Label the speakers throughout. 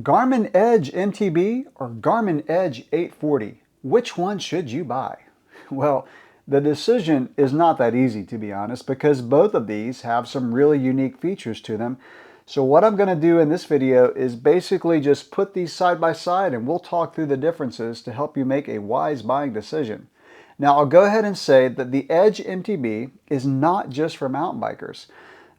Speaker 1: Garmin Edge MTB or Garmin Edge 840? Which one should you buy? Well, the decision is not that easy, to be honest, because both of these have some really unique features to them. So what I'm going to do in this video is basically just put these side by side and we'll talk through the differences to help you make a wise buying decision. Now, I'll go ahead and say that the Edge MTB is not just for mountain bikers.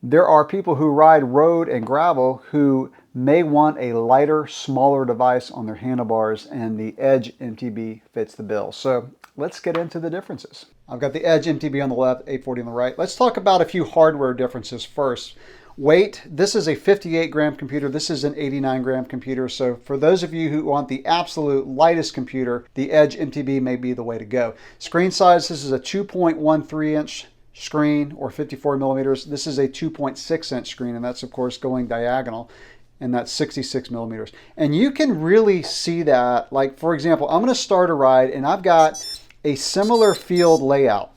Speaker 1: There are people who ride road and gravel who may want a lighter, smaller device on their handlebars, and the Edge MTB fits the bill. So let's get into the differences. I've got the Edge MTB on the left, 840 on the right. Let's talk about a few hardware differences first. Weight, this is a 58 gram computer. This is an 89 gram computer. So for those of you who want the absolute lightest computer, the Edge MTB may be the way to go. Screen size, this is a 2.13 inch screen or 54 millimeters. This is a 2.6 inch screen, and that's of course going diagonal, and that's 66 millimeters. And you can really see that, like for example, I'm going to start a ride and I've got a similar field layout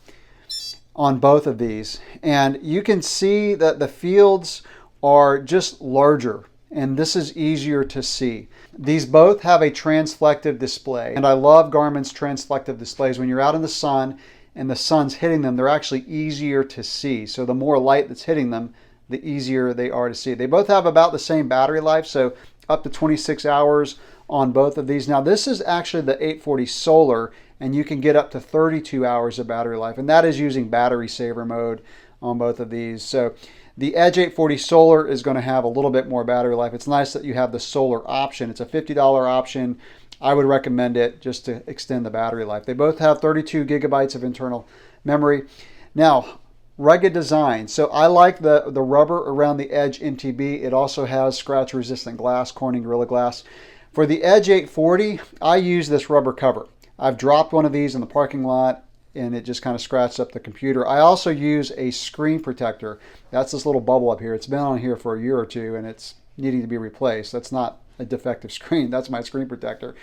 Speaker 1: on both of these, and you can see that the fields are just larger, and this is easier to see. These both have a transflective display, and I love Garmin's transflective displays. When you're out in the sun and the sun's hitting them, they're actually easier to see. So the more light that's hitting them, the easier they are to see. They both have about the same battery life, so up to 26 hours on both of these. Now this is actually the 840 Solar, and you can get up to 32 hours of battery life, and that is using battery saver mode on both of these. So the Edge 840 Solar is going to have a little bit more battery life. It's nice that you have the Solar option. It's a $50 option. I would recommend it just to extend the battery life. They both have 32 gigabytes of internal memory. Now, rugged design. So I like the rubber around the Edge MTB. It also has scratch resistant glass, Corning Gorilla Glass. For the Edge 840, I use this rubber cover. I've dropped one of these in the parking lot and it just kind of scratched up the computer. I also use a screen protector. That's this little bubble up here. It's been on here for a year or two and it's needing to be replaced. That's not a defective screen. That's my screen protector.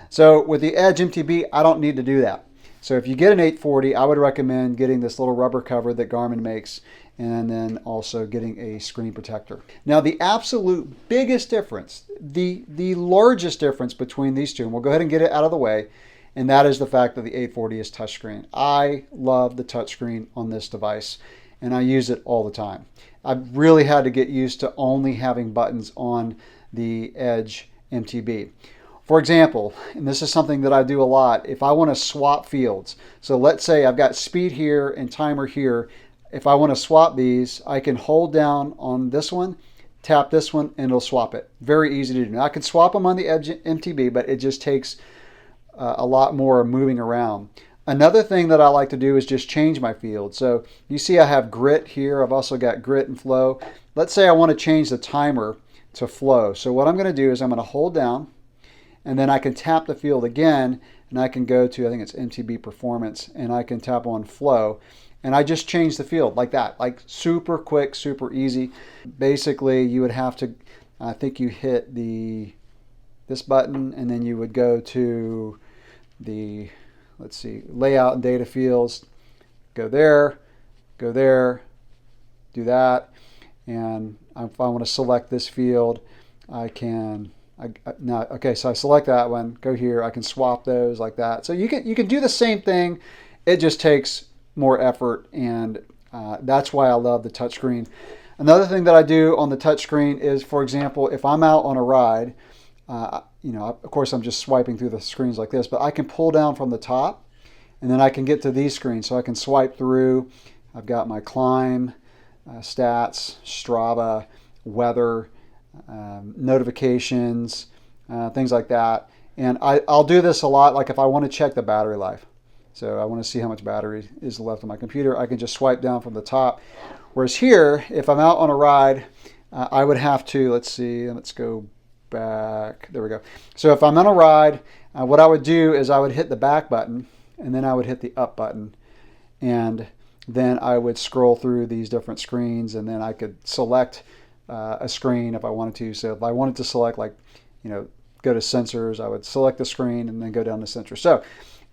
Speaker 1: So with the Edge MTB, I don't need to do that. So if you get an 840, I would recommend getting this little rubber cover that Garmin makes, and then also getting a screen protector. Now the absolute biggest difference, the largest difference between these two, and we'll go ahead and get it out of the way, and that is the fact that the 840 is touchscreen. I love the touchscreen on this device, and I use it all the time. I've really had to get used to only having buttons on the Edge MTB. For example, and this is something that I do a lot, if I want to swap fields, so let's say I've got speed here and timer here. If I want to swap these, I can hold down on this one, tap this one, and it'll swap it. Very easy to do. Now I can swap them on the Edge MTB, but it just takes a lot more moving around. Another thing that I like to do is just change my field. So you see I have grit here. I've also got grit and flow. Let's say I want to change the timer to flow. So what I'm going to do is I'm going to hold down, and then I can tap the field again, and I can go to, I think it's MTB Performance, and I can tap on flow, and I just change the field like that, like super quick, super easy. Basically, you would have to, I think you hit this button, and then you would go to the, let's see, layout and data fields, go there, do that, and if I want to select this field, I can, now, okay, so I select that one, go here, I can swap those like that. So you can do the same thing, it just takes more effort, and that's why I love the touchscreen. Another thing that I do on the touchscreen is, for example, if I'm out on a ride, you know, of course I'm just swiping through the screens like this, but I can pull down from the top, and then I can get to these screens. So I can swipe through. I've got my climb, stats, Strava, weather, notifications, things like that. And I'll do this a lot, like if I want to check the battery life. So I want to see how much battery is left on my computer. I can just swipe down from the top. Whereas here, if I'm out on a ride, I would have to, let's see, let's go back. There we go. So if I'm on a ride, what I would do is I would hit the back button, and then I would hit the up button, and then I would scroll through these different screens, and then I could select a screen if I wanted to. So if I wanted to select, like, you know, go to sensors, I would select the screen and then go down to sensors. So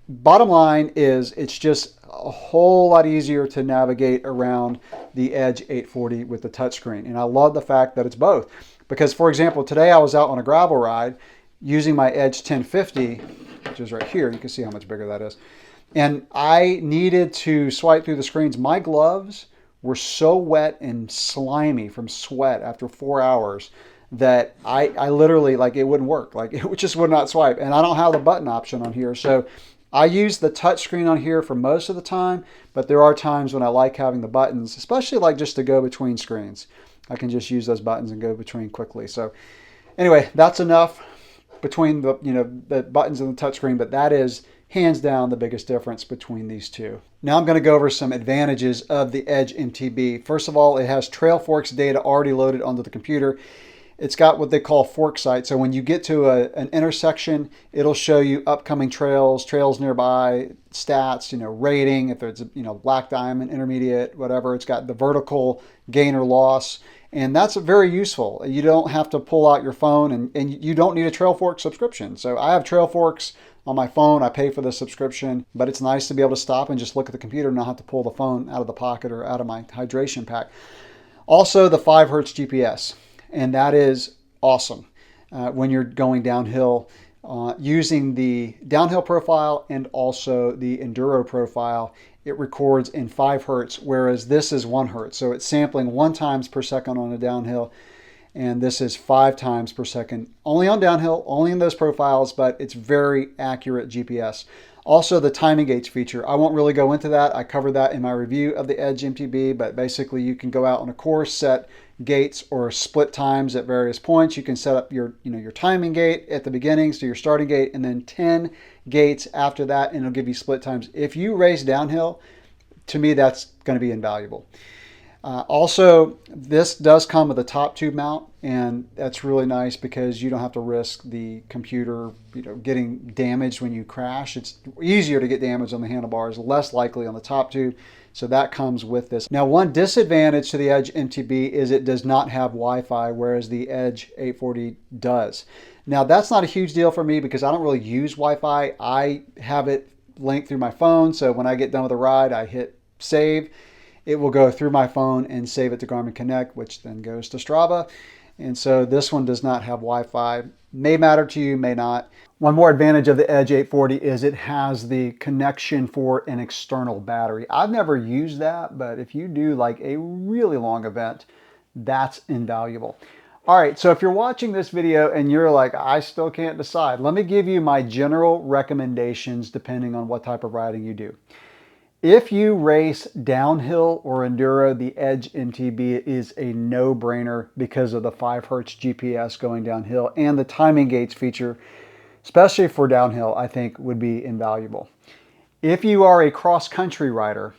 Speaker 1: bottom line is it's just a whole lot easier to navigate around the Edge 840 with the touchscreen. And I love the fact that it's both. Because, for example, today I was out on a gravel ride using my Edge 1050, which is right here. You can see how much bigger that is. And I needed to swipe through the screens. My gloves were so wet and slimy from sweat after 4 hours that I literally, like, it wouldn't work. Like, it just would not swipe. And I don't have the button option on here. So I use the touch screen on here for most of the time, but there are times when I like having the buttons, especially like just to go between screens. I can just use those buttons and go between quickly. So anyway, that's enough between the, the buttons and the touch screen, but that is hands down the biggest difference between these two. Now I'm going to go over some advantages of the Edge MTB. First of all, it has trail forks data already loaded onto the computer. It's got what they call fork sight. So when you get to an intersection, it'll show you upcoming trails, trails nearby, stats, rating, if it's, black diamond, intermediate, whatever. It's got the vertical gain or loss. And that's very useful. You don't have to pull out your phone, and you don't need a trail fork subscription. So I have trail forks on my phone. I pay for the subscription, but it's nice to be able to stop and just look at the computer and not have to pull the phone out of the pocket or out of my hydration pack. Also, the 5 hertz GPS. And that is awesome when you're going downhill using the downhill profile and also the enduro profile. It records in 5 hertz, whereas this is 1 hertz. So it's sampling 1 times per second on a downhill, and this is 5 times per second only on downhill, only in those profiles, but it's very accurate GPS. Also, the timing gates feature. I won't really go into that. I covered that in my review of the Edge MTB, but basically you can go out on a course, set gates or split times at various points. You can set up your timing gate at the beginning, so your starting gate, and then 10 gates after that, and it'll give you split times. If you race downhill, to me, that's going to be invaluable. Also, this does come with a top tube mount, and that's really nice because you don't have to risk the computer getting damaged when you crash. It's easier to get damaged on the handlebars, less likely on the top tube. So that comes with this. Now, one disadvantage to the Edge MTB is it does not have Wi-Fi, whereas the Edge 840 does. Now, that's not a huge deal for me because I don't really use Wi-Fi. I have it linked through my phone, so when I get done with a ride, I hit save. It will go through my phone and save it to Garmin Connect, which then goes to Strava. And so this one does not have Wi-Fi. May matter to you, may not. One more advantage of the Edge 840 is it has the connection for an external battery. I've never used that, but if you do like a really long event, that's invaluable. All right, so if you're watching this video and you're like, I still can't decide, let me give you my general recommendations depending on what type of riding you do. If you race downhill or enduro, the Edge MTB is a no-brainer because of the 5 hertz GPS going downhill, and the timing gates feature, especially for downhill, I think would be invaluable. If you are a cross-country rider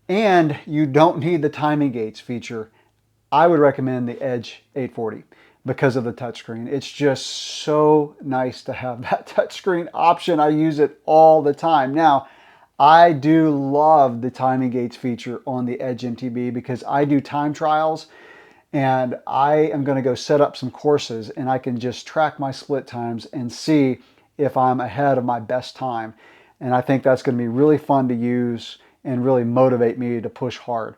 Speaker 1: and you don't need the timing gates feature, I would recommend the Edge 840 because of the touchscreen. It's just so nice to have that touchscreen option. I use it all the time. Now, I do love the timing gates feature on the Edge MTB because I do time trials and I am going to go set up some courses and I can just track my split times and see if I'm ahead of my best time. And I think that's going to be really fun to use and really motivate me to push hard.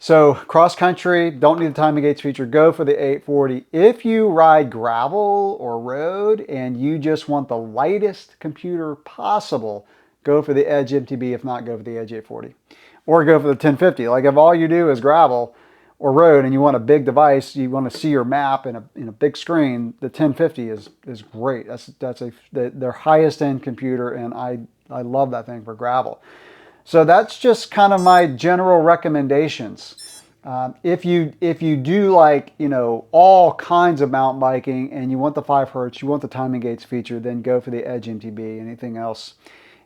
Speaker 1: So cross country, don't need the timing gates feature, go for the 840. If you ride gravel or road and you just want the lightest computer possible, go for the Edge MTB. If not, go for the Edge 840. Or go for the 1050. Like if all you do is gravel or road and you want a big device, you want to see your map in a big screen, the 1050 is great. That's their highest end computer, and I love that thing for gravel. So that's just kind of my general recommendations. If you do like, all kinds of mountain biking and you want the 5 hertz, you want the timing gates feature, then go for the Edge MTB. Anything else,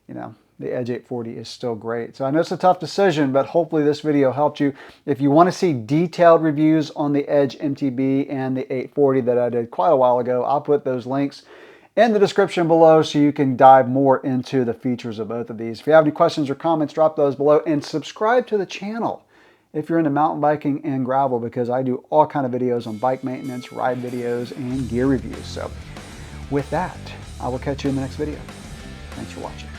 Speaker 1: the Edge 840 is still great. So I know it's a tough decision, but hopefully this video helped you. If you want to see detailed reviews on the Edge MTB and the 840 that I did quite a while ago, I'll put those links in the description below so you can dive more into the features of both of these. If you have any questions or comments, drop those below and subscribe to the channel if you're into mountain biking and gravel, because I do all kind of videos on bike maintenance, ride videos, and gear reviews. So with that, I will catch you in the next video. Thanks for watching.